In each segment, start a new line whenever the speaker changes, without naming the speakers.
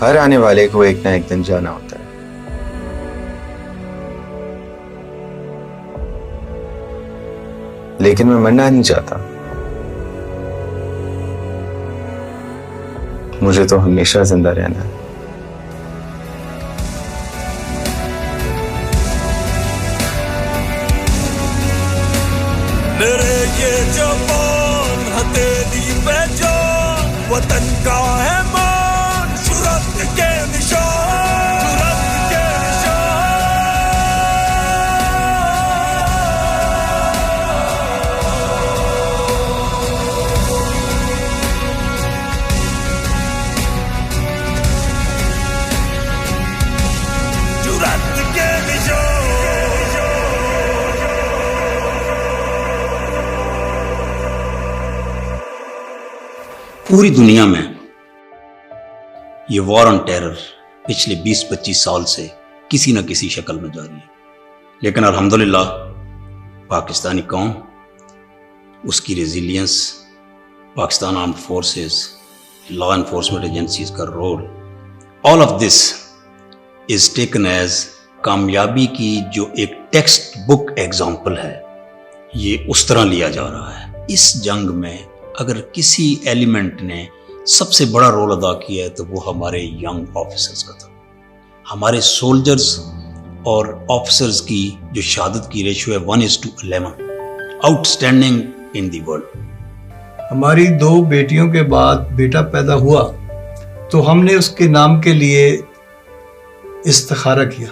हर आने वाले को एक ना एक दिन जाना होता है। लेकिन मैं मरना नहीं चाहता। मुझे तो हमेशा जिंदा रहना है।
मेरे ये जवान हथेली पे जान, वतन का है मान, जुर्रत के निशान, जुर्रत के निशान। जुर्रत के निशान।
पूरी दुनिया में ये वॉर ऑन टेरर पिछले 20-25 साल से किसी न किसी शक्ल में जारी है, लेकिन अल्हम्दुलिल्लाह पाकिस्तानी कौम, उसकी resilience, Pakistan armed forces, law enforcement agencies का role, all of this is taken as कामयाबी की जो एक टेक्स्ट बुक एग्जाम्पल है, ये उस तरह लिया जा रहा है। इस जंग में अगर किसी एलिमेंट ने सबसे बड़ा रोल अदा किया है तो वो हमारे यंग ऑफिसर्स का था। हमारे सोल्जर्स और ऑफिसर्स की जो शहादत की रेशियो है 1:11, आउटस्टैंडिंग इन द वर्ल्ड।
हमारी 2 बेटियों के बाद बेटा पैदा हुआ तो हमने उसके नाम के लिए इस्तिखारा किया।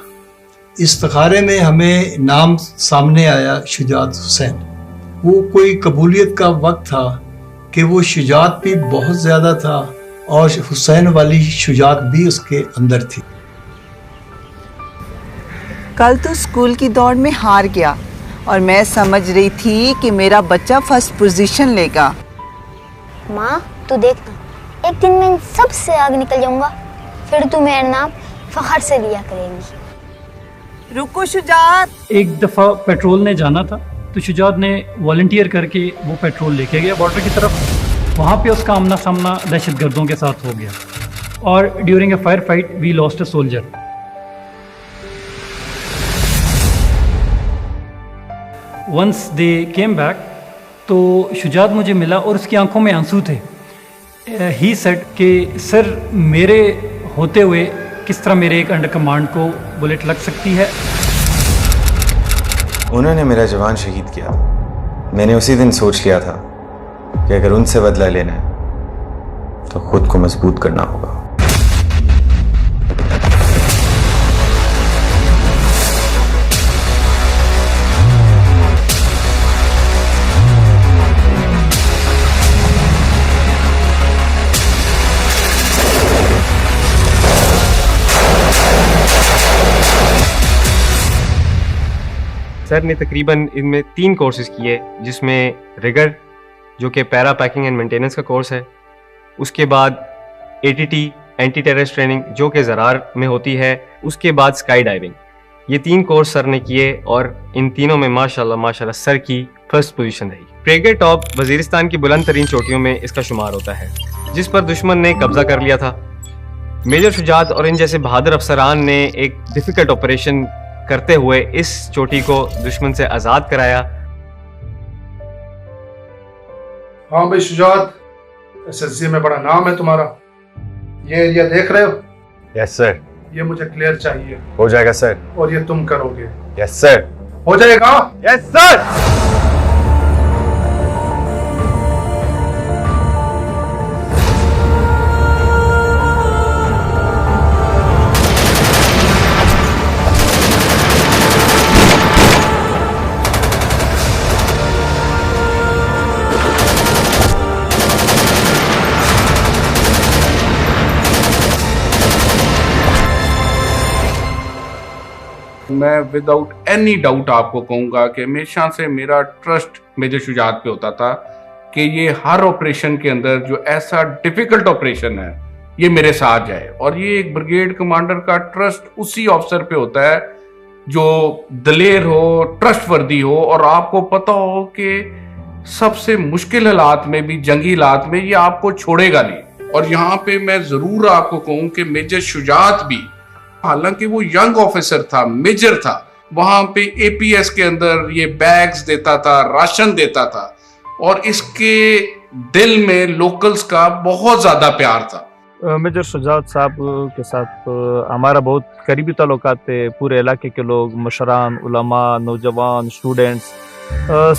इस्तिखारे में हमें नाम सामने आया शुजात हुसैन। वो कोई कबूलियत का वक्त था कि वो शुजात भी बहुत ज़्यादा था और हुसैन वाली शुजात भी उसके अंदर थी।
कल तो स्कूल की दौड़ में हार गया और मैं समझ रही थी कि मेरा बच्चा फर्स्ट पोजीशन लेगा।
माँ तू देखना, एक दिन मैं सबसे आगे निकल जाऊंगा, फिर तू मेरा नाम फखर से लिया करेगी।
रुको शुजात।
एक दफ़ा पेट्रोल ने जाना था तो शुजात ने वॉलंटियर करके वो पेट्रोल लेके गया बॉर्डर की तरफ। वहाँ पे उसका आमना सामना दहशतगर्दों के साथ हो गया और during a fire fight we lost a soldier. Once they came back तो शुजात मुझे मिला और उसकी आंखों में आंसू थे। ही सेड कि सर मेरे होते हुए किस तरह मेरे एक अंडर कमांड को बुलेट लग सकती है।
उन्होंने मेरा जवान शहीद किया। मैंने उसी दिन सोच लिया था कि अगर उनसे बदला लेना है तो खुद को मजबूत करना होगा।
सर ने तकरीबन इनमें 3 कोर्सेज किए, जिसमें रिगर जो कि पैरा पैकिंग एंड मेंटेनेंस का कोर्स है, उसके बाद ATT एंटी टेररिस्ट ट्रेनिंग जो कि ज़रार में होती है, उसके बाद स्काई डाइविंग। ये 3 कोर्स सर ने किए और इन तीनों में माशाल्लाह सर की फर्स्ट पोजीशन रही। प्रेगर टॉप वजीरिस्तान की बुलंद तरीन चोटियों में इसका शुमार होता है, जिस पर दुश्मन ने कब्जा कर लिया था। मेजर शुजात और इन जैसे बहादुर अफसरान ने एक डिफिकल्ट ऑपरेशन करते हुए इस चोटी को दुश्मन से आजाद कराया।
हाँ भाई शुजात, SSG में बड़ा नाम है तुम्हारा। ये एरिया देख रहे हो?
Yes sir.
ये मुझे क्लियर चाहिए।
हो जाएगा सर।
और ये तुम करोगे?
Yes sir.
हो जाएगा?
Yes sir.
मैं विदाउट एनी डाउट आपको कहूंगा कि हमेशा से मेरा ट्रस्ट मेजर शुजात पे होता था कि ये हर ऑपरेशन के अंदर जो ऐसा डिफिकल्ट ऑपरेशन है ये मेरे साथ जाए। और ये एक ब्रिगेड कमांडर का ट्रस्ट उसी ऑफिसर पे होता है जो दलेर हो, ट्रस्टवर्दी हो और आपको पता हो कि सबसे मुश्किल हालात में भी, जंगी हालात में ये आपको छोड़ेगा नहीं। और यहाँ पे मैं जरूर आपको कहूँ कि मेजर शुजात भी, हालांकि वो यंग ऑफिसर था, मेजर था, वहां पे एपीएस के अंदर ये बैग्स देता था, राशन देता था, और इसके दिल में लोकल्स का बहुत ज्यादा प्यार था।
मेजर शुजात साहब के साथ हमारा बहुत करीबी ताल्लुकात थे। पूरे इलाके के लोग, मशरान, उलमा, नौजवान, स्टूडेंट्स,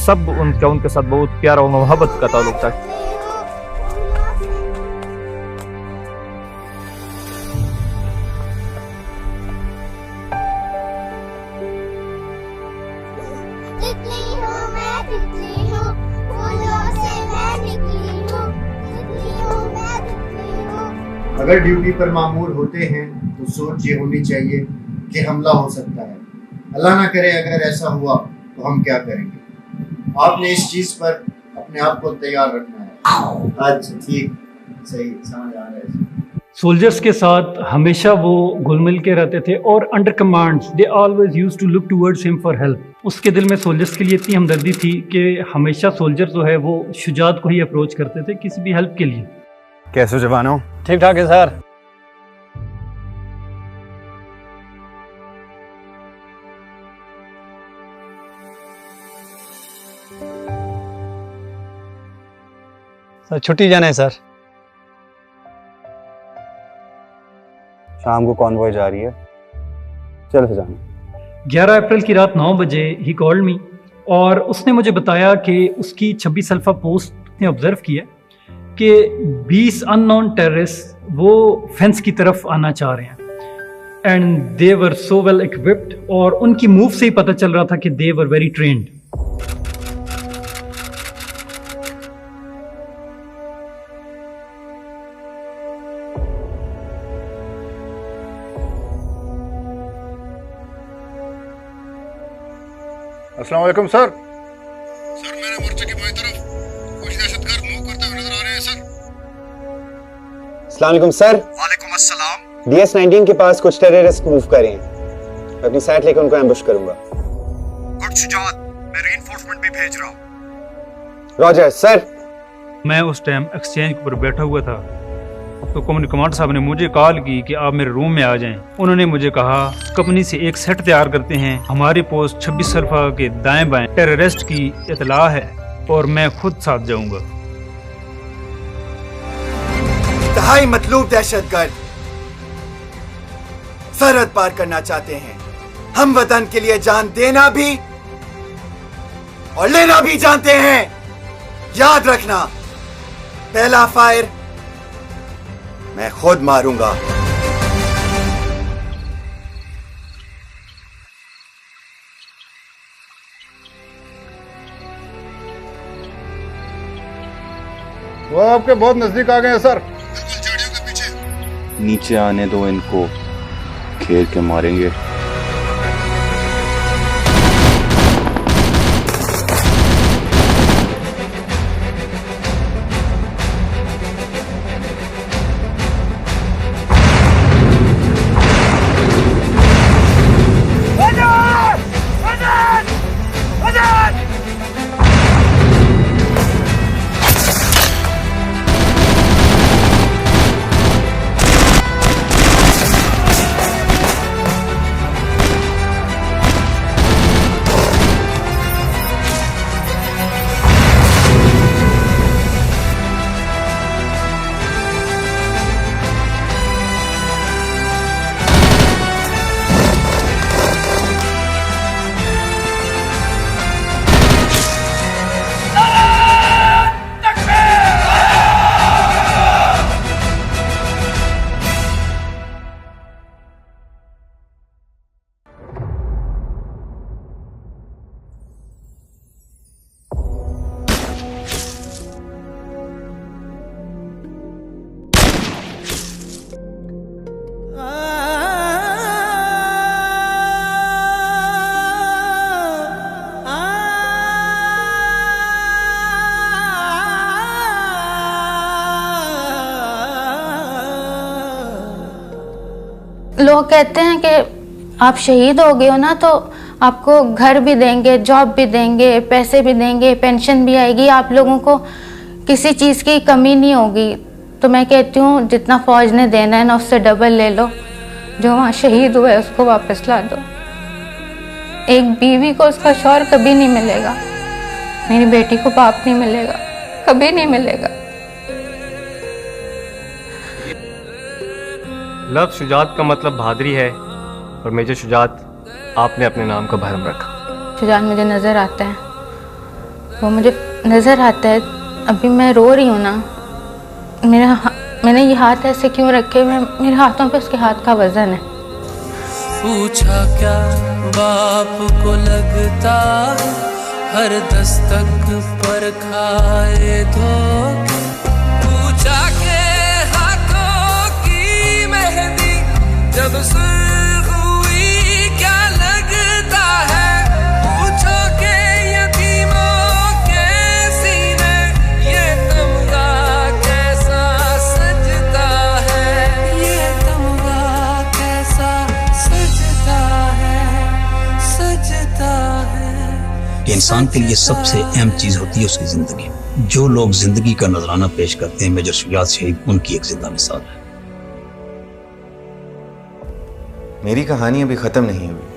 सब उनके साथ बहुत प्यार और मोहब्बत का ताल्लुक था।
अगर ड्यूटी पर मामूर होते हैं तो सोच ये होनी चाहिए कि हमला हो सकता है। अल्लाह ना करे अगर ऐसा हुआ तो हम क्या करेंगे। आपने इस चीज पर अपने आप को तैयार रखना है। अच्छा ठीक, सही, समझ आ रहा है।
सोल्जर्स के साथ हमेशा वो घुल मिल के रहते थे और under commands they always used to look towards him for help. उसके दिल में सोल्जर्स के लिए इतनी हमदर्दी थी कि हमेशा सोल्जर जो है वो शुजात को ही अप्रोच करते थे किसी भी हेल्प के लिए।
कैसे हो जवानों?
ठीक ठाक है सर।
सर छुट्टी जाना है सर।
शाम को कॉन्वॉय जा रही है, चल फिर जाना।
11 अप्रैल की रात 9 बजे ही कॉल्ड मी और उसने मुझे बताया कि उसकी 26 अल्फा पोस्ट ने ऑब्जर्व किया कि 20 अननोन टेररिस्ट वो फेंस की तरफ आना चाह रहे हैं and they were so well equipped, और उनकी मूव से ही पता चल रहा था कि दे वर वेरी ट्रेन्ड।
अस्सलाम वालेकुम सर।
सर मेरे मोर्चे की बाईं तरफ कुछ दहशतगर्द मूव करते हुए नजर आ रहे हैं सर।
अस्सलाम वालेकुम सर।
वालेकुम अस्सलाम।
DS-19 के पास कुछ टेररिस्ट मूव कर रहे हैं, मैं अपनी साइट लेकर उनको एम्बुश करूंगा।
गुड शुजात, मैं रीइंफोर्समेंट भी भेज रहा हूँ।
Roger sir.
मैं उस टाइम एक्सचेंज पर बैठा हुआ था तो कमांडर साहब ने मुझे कॉल की कि आप मेरे रूम में आ जाएं। उन्होंने मुझे कहा कंपनी से एक सेट तैयार करते हैं, हमारी पोस्ट 26 अल्फा के दाएं बाएं टेररिस्ट की इतला है और मैं खुद साथ जाऊंगा।
इंतहाई मतलूब दहशतगर्द सरहद पार करना चाहते हैं। हम वतन के लिए जान देना भी और लेना भी जानते हैं। याद रखना, पहला फायर मैं खुद मारूंगा।
वो आपके बहुत नजदीक आ गए हैं सर।
नीचे आने दो इनको, घेर के मारेंगे।
लोग कहते हैं कि आप शहीद हो गए हो ना तो आपको घर भी देंगे, जॉब भी देंगे, पैसे भी देंगे, पेंशन भी आएगी, आप लोगों को किसी चीज़ की कमी नहीं होगी। तो मैं कहती हूँ जितना फौज ने देना है ना उससे डबल ले लो, जो वहाँ शहीद हुआ है उसको वापस ला दो। एक बीवी को उसका शौहर कभी नहीं मिलेगा, मेरी बेटी को बाप नहीं मिलेगा, कभी नहीं मिलेगा।
लफ्ज़ शुजात का मतलब बहादुरी है और मेजर शुजात आपने अपने नाम का भरम रखा।
शुजात मुझे नज़र आता है, वो मुझे नज़र आता है। अभी मैं रो रही हूँ ना, मैंने ये हाथ ऐसे क्यों रखे, मेरे हाथों पे उसके हाथ का वजन है।
पूछा क्या बाप को लगता हर दस्तक पर खाए धोखे, पूछा के हाथों की मेहंदी जब सुर्ख हुई क्या लगता है, पूछो के यतीमों के सीने ये तमगा कैसा सजता है, ये तमगा कैसा सजता है।
इंसान के लिए सबसे अहम चीज होती है उसकी जिंदगी। जो लोग जिंदगी का नजराना पेश करते हैं, मेजर शुजात शहीद उनकी एक जिंदा मिसाल है।
मेरी कहानी अभी खत्म नहीं हुई,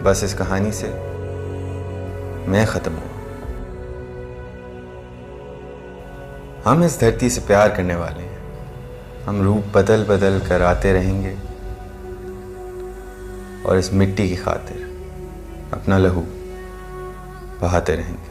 बस इस कहानी से मैं खत्म हुआ। हम इस धरती से प्यार करने वाले हैं, हम रूप बदल बदल कर आते रहेंगे और इस मिट्टी की खातिर अपना लहू बहाते रहेंगे।